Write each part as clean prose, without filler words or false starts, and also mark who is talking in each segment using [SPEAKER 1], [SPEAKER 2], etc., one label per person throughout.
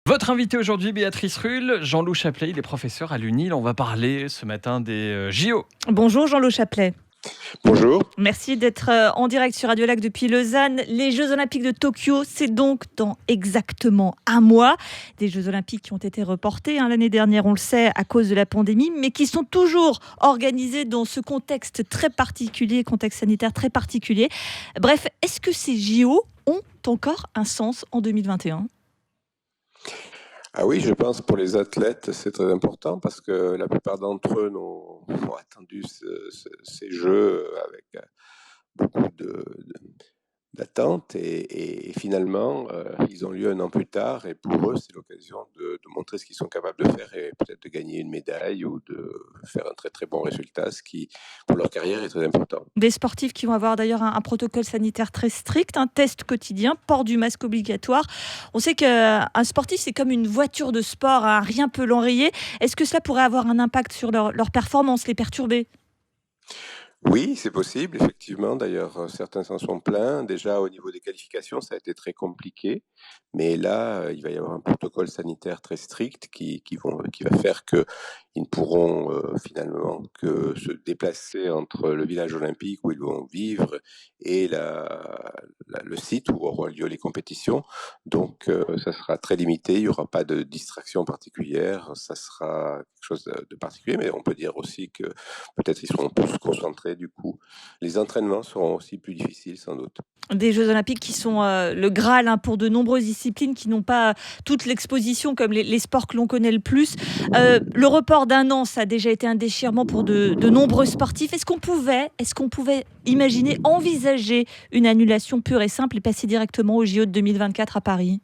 [SPEAKER 1] Votre invité aujourd'hui, Béatrice Rulle, Jean-Loup Chaplet, il est professeur à l'UNIL. On va parler ce matin des JO.
[SPEAKER 2] Bonjour Jean-Loup Chaplet.
[SPEAKER 3] Bonjour.
[SPEAKER 2] Merci d'être en direct sur Radio Lac depuis Lausanne. Les Jeux Olympiques de Tokyo, c'est donc dans exactement un mois. Des Jeux Olympiques qui ont été reportés l'année dernière, on le sait, à cause de la pandémie, mais qui sont toujours organisés dans ce contexte très particulier, contexte sanitaire très particulier. Bref, est-ce que ces JO ont encore un sens en 2021 ?
[SPEAKER 3] Ah oui, je pense pour les athlètes, c'est très important parce que la plupart d'entre eux ont attendu ces jeux avec beaucoup d'attente et finalement, ils ont lieu un an plus tard et pour eux, c'est l'occasion de montrer ce qu'ils sont capables de faire et peut-être de gagner une médaille ou de faire un très très bon résultat, ce qui pour leur carrière est très important.
[SPEAKER 2] Des sportifs qui vont avoir d'ailleurs un protocole sanitaire très strict, un test quotidien, port du masque obligatoire. On sait qu'un sportif, c'est comme une voiture de sport, rien peut l'enrayer. Est-ce que cela pourrait avoir un impact sur leur performance, les perturber ?
[SPEAKER 3] Oui, c'est possible, effectivement. D'ailleurs, certains s'en sont plaints. Déjà, au niveau des qualifications, ça a été très compliqué. Mais là, il va y avoir un protocole sanitaire très strict qui va faire qu'ils ne pourront finalement que se déplacer entre le village olympique où ils vont vivre et le site où auront lieu les compétitions. Donc, ça sera très limité. Il n'y aura pas de distraction particulière. Ça sera quelque chose de particulier. Mais on peut dire aussi que peut-être ils seront plus concentrés du coup. Les entraînements seront aussi plus difficiles sans doute.
[SPEAKER 2] Des Jeux Olympiques qui sont le Graal pour de nombreuses disciplines qui n'ont pas toute l'exposition comme les sports que l'on connaît le plus. Le report d'un an, ça a déjà été un déchirement pour de nombreux sportifs. Est-ce qu'on pouvait imaginer, envisager une annulation pure et simple et passer directement au JO de 2024 à Paris ?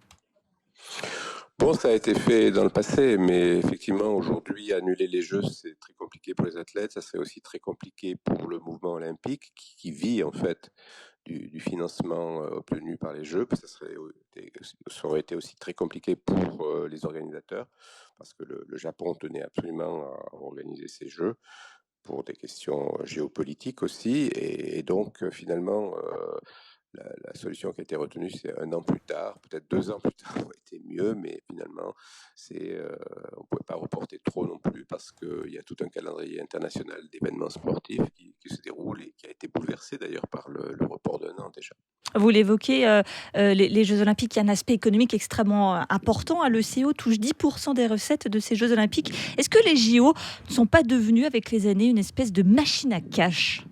[SPEAKER 3] Bon, ça a été fait dans le passé, mais effectivement, aujourd'hui, annuler les Jeux, c'est très compliqué pour les athlètes. Ça serait aussi très compliqué pour le mouvement olympique qui vit en fait du financement obtenu par les Jeux. Ça aurait été aussi très compliqué pour les organisateurs parce que le Japon tenait absolument à organiser ces Jeux pour des questions géopolitiques aussi. Et donc, finalement, la solution qui a été retenue, c'est un an plus tard, peut-être 2 ans plus tard, aurait été mieux, mais finalement, on ne pouvait pas reporter trop non plus parce qu'il y a tout un calendrier international d'événements sportifs qui se déroule et qui a été bouleversé d'ailleurs par le report d'un an déjà.
[SPEAKER 2] Vous l'évoquez, les Jeux Olympiques, il y a un aspect économique extrêmement important. Le CO touche 10% des recettes de ces Jeux Olympiques. Est-ce que les JO ne sont pas devenus, avec les années, une espèce de machine à cash ?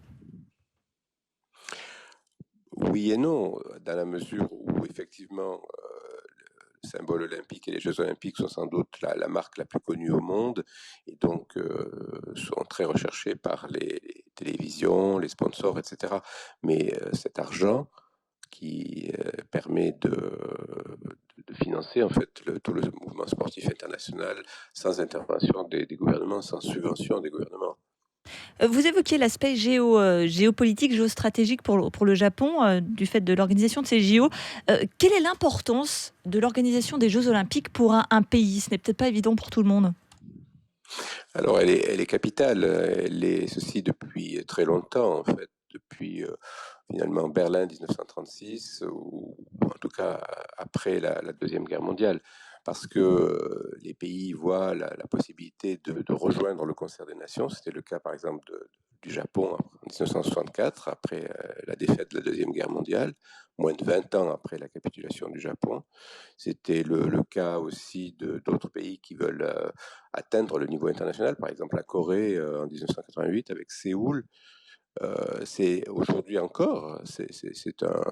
[SPEAKER 3] Oui et non, dans la mesure où effectivement le symbole olympique et les Jeux olympiques sont sans doute la marque la plus connue au monde et donc sont très recherchés par les télévisions, les sponsors, etc. Mais cet argent qui permet de financer en fait tout le mouvement sportif international sans intervention des gouvernements, sans subvention des gouvernements.
[SPEAKER 2] Vous évoquiez l'aspect géopolitique, géostratégique pour le Japon, du fait de l'organisation de ces JO. Quelle est l'importance de l'organisation des Jeux Olympiques pour un pays ? Ce n'est peut-être pas évident pour tout le monde.
[SPEAKER 3] Alors elle est capitale, ceci depuis très longtemps en fait, depuis finalement Berlin 1936 ou en tout cas après la Deuxième Guerre mondiale. Parce que les pays voient la possibilité de rejoindre le concert des nations. C'était le cas par exemple du Japon en 1964, après la défaite de la Deuxième Guerre mondiale, moins de 20 ans après la capitulation du Japon. C'était le cas aussi d'autres pays qui veulent atteindre le niveau international, par exemple la Corée en 1988 avec Séoul. C'est aujourd'hui encore, c'est un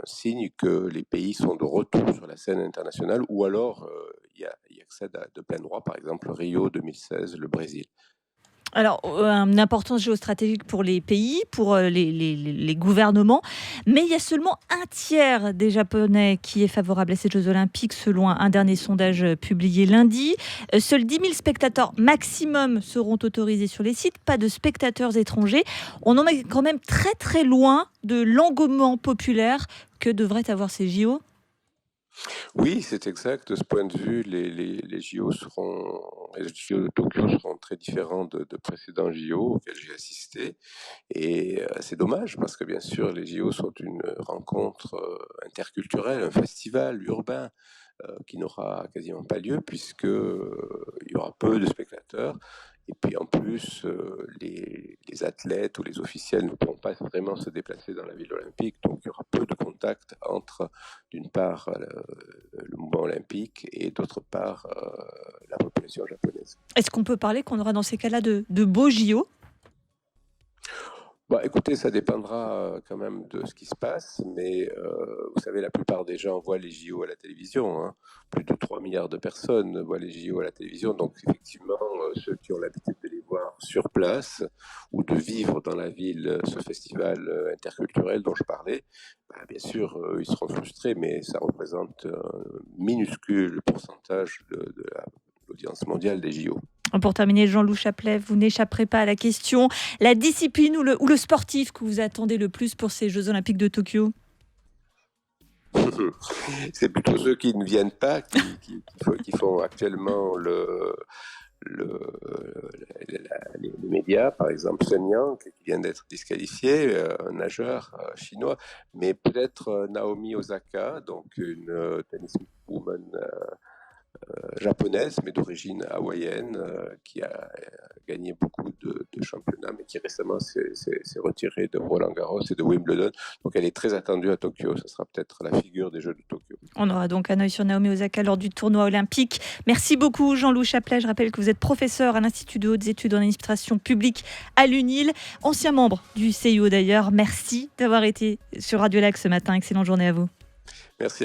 [SPEAKER 3] signe que les pays sont de retour sur la scène internationale ou alors y accèdent de plein droit, par exemple Rio 2016, le Brésil.
[SPEAKER 2] Alors, une importance géostratégique pour les pays, pour les gouvernements, mais il y a seulement un tiers des Japonais qui est favorable à ces Jeux Olympiques, selon un dernier sondage publié lundi. Seuls 10 000 spectateurs maximum seront autorisés sur les sites, pas de spectateurs étrangers. On en est quand même très très loin de l'engouement populaire que devraient avoir ces JO.
[SPEAKER 3] Oui, c'est exact. De ce point de vue, les JO de Tokyo seront très différents de précédents JO auxquels j'ai assisté. Et c'est dommage parce que bien sûr, les JO sont une rencontre interculturelle, un festival urbain qui n'aura quasiment pas lieu puisque il y aura peu de spectateurs. Et puis en plus, les athlètes ou les officiels ne pourront pas vraiment se déplacer dans la ville olympique, donc il y aura peu de contact entre, d'une part, le mouvement olympique et d'autre part, la population japonaise.
[SPEAKER 2] Est-ce qu'on peut parler qu'on aura dans ces cas-là de beaux JO?
[SPEAKER 3] Bah, écoutez, ça dépendra quand même de ce qui se passe, mais vous savez, la plupart des gens voient les JO à la télévision, hein. Plus de 3 milliards de personnes voient les JO à la télévision, donc effectivement, ceux qui ont l'habitude de les voir sur place ou de vivre dans la ville ce festival interculturel dont je parlais, bah, bien sûr, ils seront frustrés, mais ça représente un minuscule pourcentage de l'audience mondiale des JO.
[SPEAKER 2] Pour terminer, Jean-Loup Chaplet, vous n'échapperez pas à la question. La discipline ou le sportif que vous attendez le plus pour ces Jeux Olympiques de Tokyo?
[SPEAKER 3] C'est plutôt ceux qui ne viennent pas qui font actuellement les médias, par exemple Sun Yang, qui vient d'être disqualifié, un nageur chinois, mais peut-être Naomi Osaka, donc une tenniswoman japonaise, mais d'origine hawaïenne, qui a gagné beaucoup de championnats, mais qui récemment s'est retirée de Roland-Garros et de Wimbledon. Donc elle est très attendue à Tokyo. Ce sera peut-être la figure des Jeux de Tokyo.
[SPEAKER 2] On aura donc un œil sur Naomi Osaka lors du tournoi olympique. Merci beaucoup Jean-Loup Chaplet. Je rappelle que vous êtes professeur à l'Institut de hautes études en administration publique à l'UNIL, ancien membre du CIO d'ailleurs. Merci d'avoir été sur Radio Lac ce matin. Excellente journée à vous.
[SPEAKER 3] Merci à